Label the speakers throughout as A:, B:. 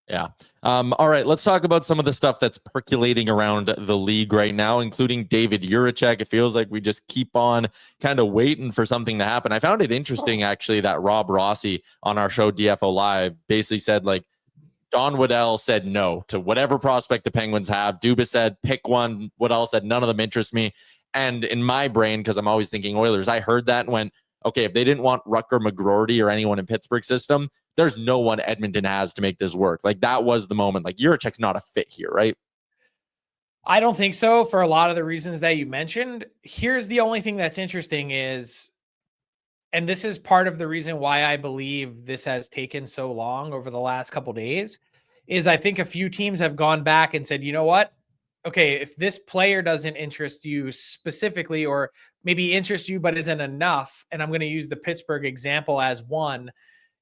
A: Yeah. All right, let's talk about some of the stuff that's percolating around the league right now, including David Jiricek. It feels like we just keep on kind of waiting for something to happen. I found it interesting, actually, that Rob Rossi on our show DFO Live basically said, like, Don Waddell said no to whatever prospect the Penguins have. Dubas said, pick one. Waddell said, none of them interest me. And in my brain, because I'm always thinking Oilers, I heard that and went, okay, if they didn't want Rutger McGroarty or anyone in Pittsburgh's system, there's no one Edmonton has to make this work. Like, that was the moment. Like, Jiricek's not a fit here, right?
B: I don't think so, for a lot of the reasons that you mentioned. Here's the only thing that's interesting is, and this is part of the reason why I believe this has taken so long over the last couple of days, is I think a few teams have gone back and said, you know what? Okay, if this player doesn't interest you specifically, or maybe interest you but isn't enough, and I'm going to use the Pittsburgh example as one,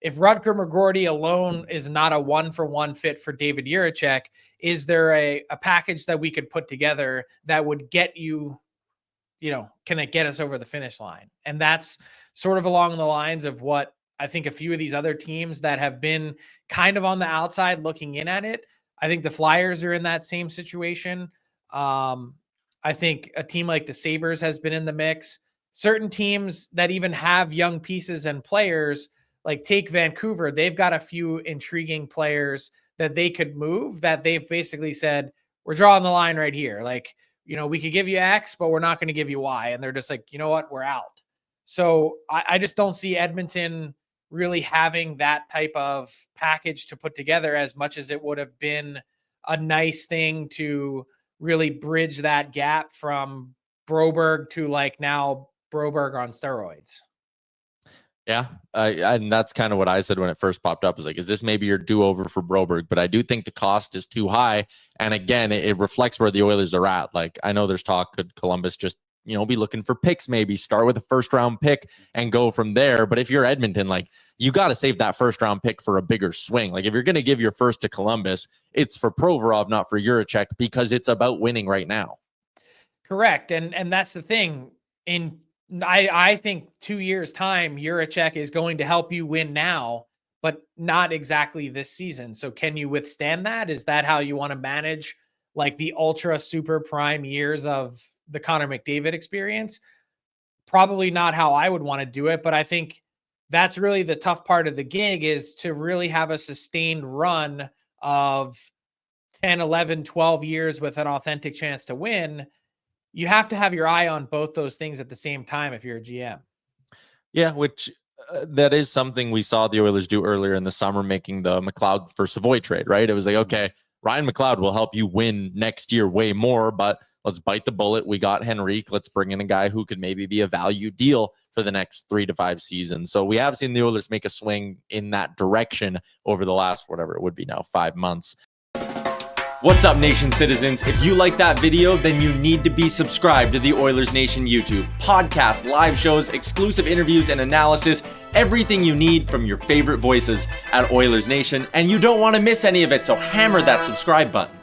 B: if Rutger McGroarty alone is not a one-for-one fit for David Jiricek, is there a package that we could put together that would get you, can it get us over the finish line? And that's sort of along the lines of what I think a few of these other teams that have been kind of on the outside looking in at it. I think the Flyers are in that same situation. I think a team like the Sabres has been in the mix. Certain teams that even have young pieces and players, like take Vancouver, they've got a few intriguing players that they could move, that they've basically said, we're drawing the line right here. Like, we could give you X, but we're not going to give you Y. And they're just like, you know what, we're out. So I just don't see Edmonton really having that type of package to put together, as much as it would have been a nice thing to really bridge that gap from Broberg to, like, now Broberg on steroids.
A: Yeah, and that's kind of what I said when it first popped up. Is like, is this maybe your do-over for Broberg? But I do think the cost is too high. And again, it reflects where the Oilers are at. Like, I know there's talk, could Columbus just, be looking for picks, maybe start with a first-round pick and go from there. But if you're Edmonton, like, you got to save that first-round pick for a bigger swing. Like, if you're going to give your first to Columbus, it's for Provorov, not for Jiricek, because it's about winning right now.
B: Correct. And that's the thing. I think 2 years' time, Jiricek is going to help you win now, but not exactly this season. So can you withstand that? Is that how you want to manage, like, the ultra super prime years of the Connor McDavid experience? Probably not how I would want to do it, but I think that's really the tough part of the gig, is to really have a sustained run of 10, 11, 12 years with an authentic chance to win. You have to have your eye on both those things at the same time if you're a GM.
A: Yeah, which that is something we saw the Oilers do earlier in the summer, making the McLeod for Savoy trade, right? It was like, okay, Ryan McLeod will help you win next year way more, but let's bite the bullet. We got Henrique. Let's bring in a guy who could maybe be a value deal for the next 3 to 5 seasons. So we have seen the Oilers make a swing in that direction over the last, whatever it would be now, 5 months. What's up, Nation citizens? If you like that video, then you need to be subscribed to the Oilers Nation YouTube. Podcasts, live shows, exclusive interviews, and analysis. Everything you need from your favorite voices at Oilers Nation. And you don't want to miss any of it, so hammer that subscribe button.